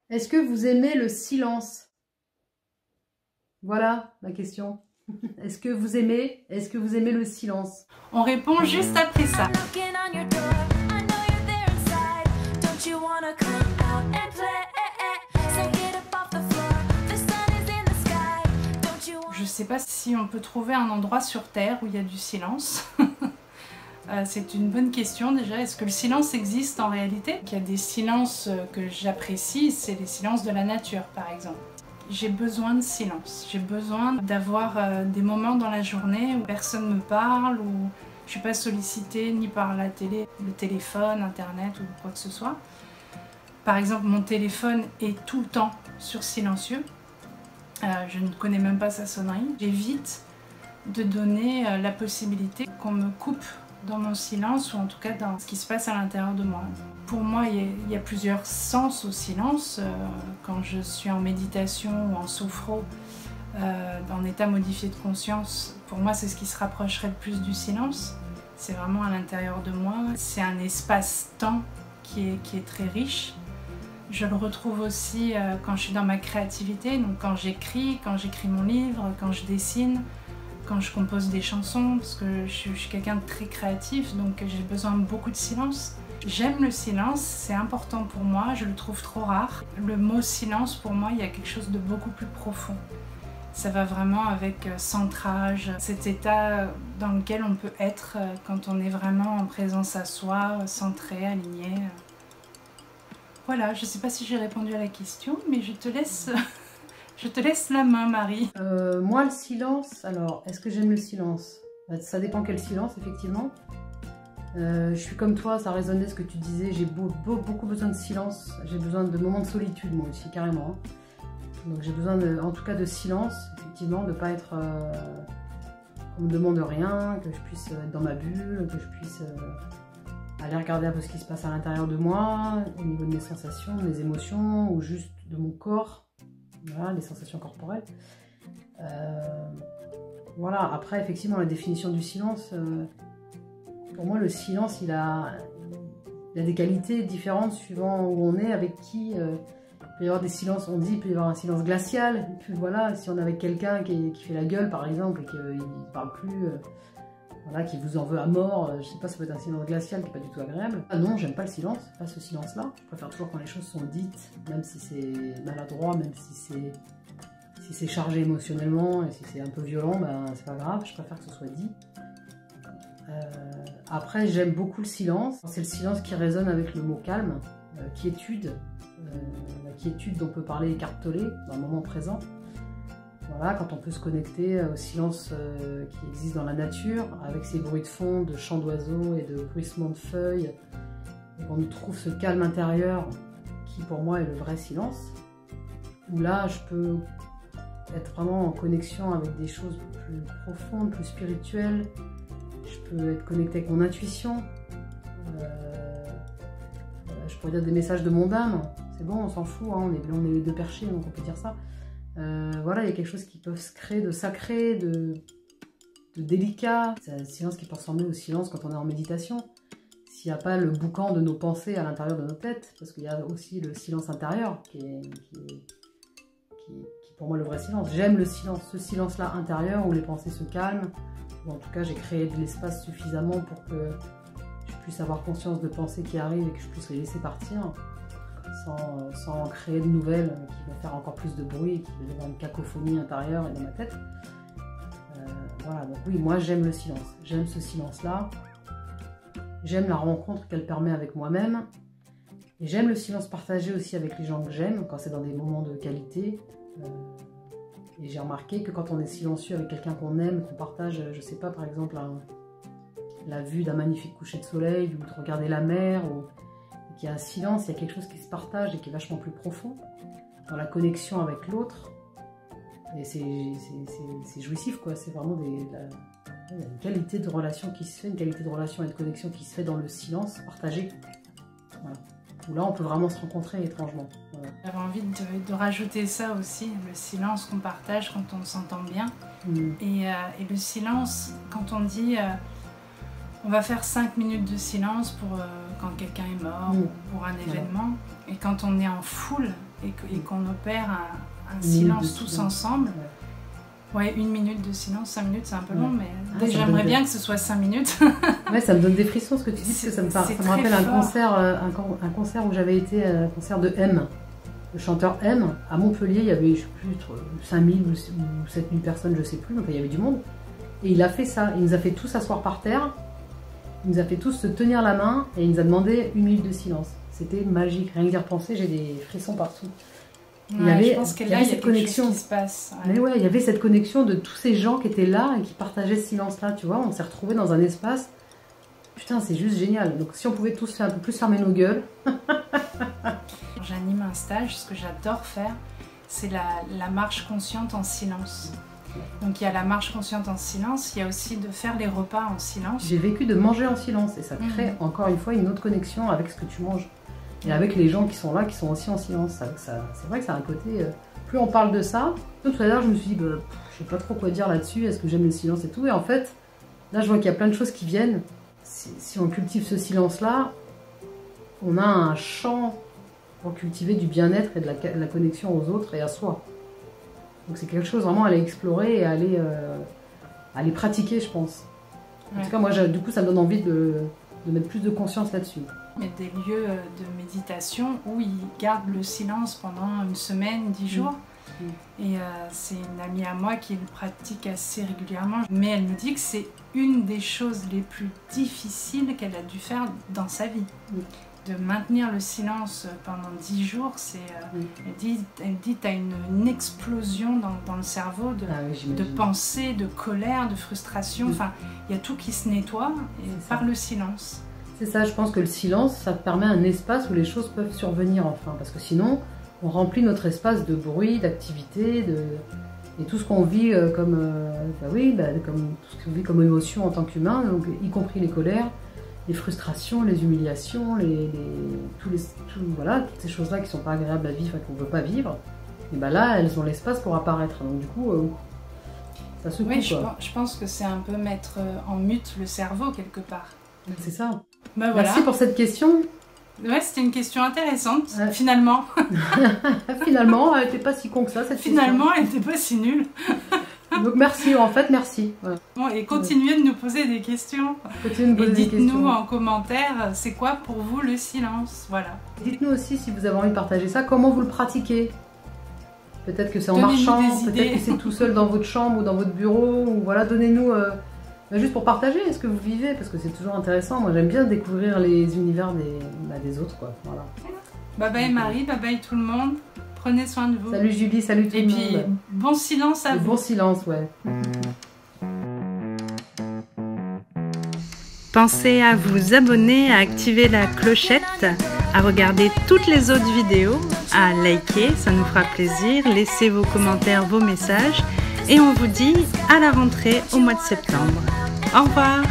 Est-ce que vous aimez le silence? Voilà la question. Est-ce que vous aimez le silence? On répond juste après ça. Je sais pas si on peut trouver un endroit sur Terre où il y a du silence. C'est une bonne question déjà. Est-ce que le silence existe en réalité? Il y a des silences que j'apprécie, c'est les silences de la nature par exemple. J'ai besoin de silence, j'ai besoin d'avoir des moments dans la journée où personne me parle, où je suis pas sollicitée ni par la télé, le téléphone, internet ou quoi que ce soit. Par exemple, mon téléphone est tout le temps sur silencieux. Je ne connais même pas sa sonnerie. J'évite de donner la possibilité qu'on me coupe dans mon silence ou en tout cas dans ce qui se passe à l'intérieur de moi. Pour moi, il y a plusieurs sens au silence. Quand je suis en méditation ou en sophro, en état modifié de conscience, pour moi c'est ce qui se rapprocherait le plus du silence. C'est vraiment à l'intérieur de moi. C'est un espace-temps qui est très riche. Je le retrouve aussi quand je suis dans ma créativité, donc quand j'écris mon livre, quand je dessine, quand je compose des chansons, parce que je suis quelqu'un de très créatif, donc j'ai besoin de beaucoup de silence. J'aime le silence, c'est important pour moi, je le trouve trop rare. Le mot silence, pour moi, il y a quelque chose de beaucoup plus profond. Ça va vraiment avec centrage, cet état dans lequel on peut être quand on est vraiment en présence à soi, centré, aligné. Voilà, je ne sais pas si j'ai répondu à la question, mais je te laisse la main, Marie. Moi, le silence, alors, est-ce que j'aime le silence? Ça dépend quel silence, effectivement. Je suis comme toi, ça résonnait ce que tu disais, j'ai beaucoup besoin de silence, j'ai besoin de moments de solitude, moi aussi, carrément. Donc j'ai besoin, en tout cas, de silence, effectivement, de ne pas être... qu'on me demande rien, que je puisse être dans ma bulle, que je puisse... aller regarder un peu ce qui se passe à l'intérieur de moi, au niveau de mes sensations, de mes émotions, ou juste de mon corps, voilà, les sensations corporelles. Voilà, après, effectivement, la définition du silence, pour moi, le silence, il a des qualités différentes suivant où on est, avec qui. Il peut y avoir des silences, on dit, il peut y avoir un silence glacial, et puis voilà, si on est avec quelqu'un qui fait la gueule, par exemple, et qu'il ne parle plus... voilà, qui vous en veut à mort, je sais pas, ça peut être un silence glacial qui n'est pas du tout agréable. Ah non, j'aime pas le silence, pas ce silence-là. Je préfère toujours quand les choses sont dites, même si c'est maladroit, même si c'est chargé émotionnellement, et si c'est un peu violent, ben c'est pas grave, je préfère que ce soit dit. Après, j'aime beaucoup le silence. C'est le silence qui résonne avec le mot calme, quiétude. La quiétude dont peut parler Eckhart Tolle dans le moment présent. Voilà, quand on peut se connecter au silence qui existe dans la nature, avec ces bruits de fond, de chants d'oiseaux et de bruissements de feuilles, et qu'on trouve ce calme intérieur qui pour moi est le vrai silence, où là je peux être vraiment en connexion avec des choses plus profondes, plus spirituelles, je peux être connectée avec mon intuition, je pourrais dire des messages de mon âme, c'est bon, on s'en fout, hein, on est les deux perchés, donc on peut dire ça. Voilà, il y a quelque chose qui peut se créer de sacré, de délicat. C'est un silence qui peut ressembler au silence quand on est en méditation. S'il n'y a pas le boucan de nos pensées à l'intérieur de nos têtes, parce qu'il y a aussi le silence intérieur, qui est pour moi le vrai silence. J'aime le silence, ce silence-là intérieur où les pensées se calment, ou en tout cas j'ai créé de l'espace suffisamment pour que je puisse avoir conscience de pensées qui arrivent et que je puisse les laisser partir. Sans créer de nouvelles qui vont faire encore plus de bruit et qui vont avoir une cacophonie intérieure et dans ma tête. Voilà, donc oui, moi j'aime le silence. J'aime ce silence-là. J'aime la rencontre qu'elle permet avec moi-même. Et j'aime le silence partagé aussi avec les gens que j'aime, quand c'est dans des moments de qualité. Et j'ai remarqué que quand on est silencieux avec quelqu'un qu'on aime, qu'on partage, je sais pas, par exemple, la vue d'un magnifique coucher de soleil, ou de regarder la mer, ou qu'il y a un silence, il y a quelque chose qui se partage et qui est vachement plus profond dans la connexion avec l'autre. Et c'est jouissif, quoi. C'est vraiment il y a une qualité de relation qui se fait, une qualité de relation et de connexion qui se fait dans le silence partagé. Voilà. Où là, on peut vraiment se rencontrer étrangement. Voilà. J'avais envie de rajouter ça aussi, le silence qu'on partage quand on s'entend bien. Et le silence, quand on dit... on va faire 5 minutes de silence pour quand quelqu'un est mort ou pour un événement. Et quand on est en foule, et qu'on opère un silence tous ensemble. Ouais, 1 minute de silence, 5 minutes, c'est un peu long, mais j'aimerais bien que ce soit 5 minutes. Ouais, ça me donne des frissons ce que tu dis, parce que ça me rappelle un concert où j'avais été, un concert de M, le chanteur M, à Montpellier. Il y avait, je sais plus, 5000 ou 7000 personnes, je sais plus, donc il y avait du monde. Et il a fait ça, il nous a fait tous s'asseoir par terre, il nous a fait tous se tenir la main, et il nous a demandé 1 minute de silence. C'était magique, rien que d'y repenser, j'ai des frissons partout. Il y avait cette connexion qui se passe. Ouais. Mais ouais, il y avait cette connexion de tous ces gens qui étaét là et qui partageaient ce silence-là, tu vois. On s'est retrouvés dans un espace. Putain, c'est juste génial. Donc si on pouvait tous un peu plus fermer nos gueules. J'anime un stage, ce que j'adore faire, c'est la marche consciente en silence. Donc il y a la marche consciente en silence, il y a aussi de faire les repas en silence. J'ai vécu de manger en silence et ça crée encore une fois une autre connexion avec ce que tu manges. Et avec les gens qui sont là, qui sont aussi en silence. C'est vrai que ça a un côté... plus on parle de ça... Tout à l'heure, je me suis dit, je sais pas trop quoi dire là-dessus, est-ce que j'aime le silence et tout. Et en fait, là, je vois qu'il y a plein de choses qui viennent. Si on cultive ce silence-là, on a un champ pour cultiver du bien-être et de la connexion aux autres et à soi. Donc c'est quelque chose vraiment à aller explorer et à aller pratiquer, je pense. En tout cas, moi, du coup, ça me donne envie de mettre plus de conscience là-dessus. Mais des lieux de méditation où ils gardent le silence pendant 1 semaine, 10 jours. Et c'est une amie à moi qui le pratique assez régulièrement. Mais elle me dit que c'est une des choses les plus difficiles qu'elle a dû faire dans sa vie. De maintenir le silence pendant 10 jours, elle dit tu as une explosion dans le cerveau de pensée, de colère, de frustration. Enfin, il y a tout qui se nettoie par le silence. C'est ça, je pense que le silence, ça permet un espace où les choses peuvent survenir enfin. Parce que sinon, on remplit notre espace de bruit, d'activité, et tout ce qu'on vit comme tout ce qu'on vit comme émotion en tant qu'humain, donc y compris les colères, les frustrations, les humiliations, toutes ces choses-là qui ne sont pas agréables à vivre et qu'on ne veut pas vivre. Et ben là, elles ont l'espace pour apparaître. Donc du coup, ça secoue. Oui, je pense que c'est un peu mettre en mute le cerveau quelque part. C'est ça. Ben voilà. Merci pour cette question. Ouais, c'était une question intéressante, finalement. Finalement, elle n'était pas si con que ça, cette question. Finalement, elle n'était pas si nulle. Donc merci, en fait, merci. Voilà. Bon, et continuez de nous poser des questions. Et dites-nous en commentaire, c'est quoi pour vous le silence? Voilà. Dites-nous aussi si vous avez envie de partager ça, comment vous le pratiquez. Peut-être que c'est en marchant, peut-être que c'est tout seul dans votre chambre ou dans votre bureau. Ou voilà, donnez-nous... juste pour partager ce que vous vivez, parce que c'est toujours intéressant. Moi, j'aime bien découvrir les univers des autres, quoi. Voilà. Bye bye Marie, bye bye tout le monde. Prenez soin de vous. Salut Julie, salut tout le monde. Et puis, bon silence à vous. Bon silence, ouais. Pensez à vous abonner, à activer la clochette, à regarder toutes les autres vidéos, à liker, ça nous fera plaisir. Laissez vos commentaires, vos messages. Et on vous dit à la rentrée au mois de septembre. Au revoir!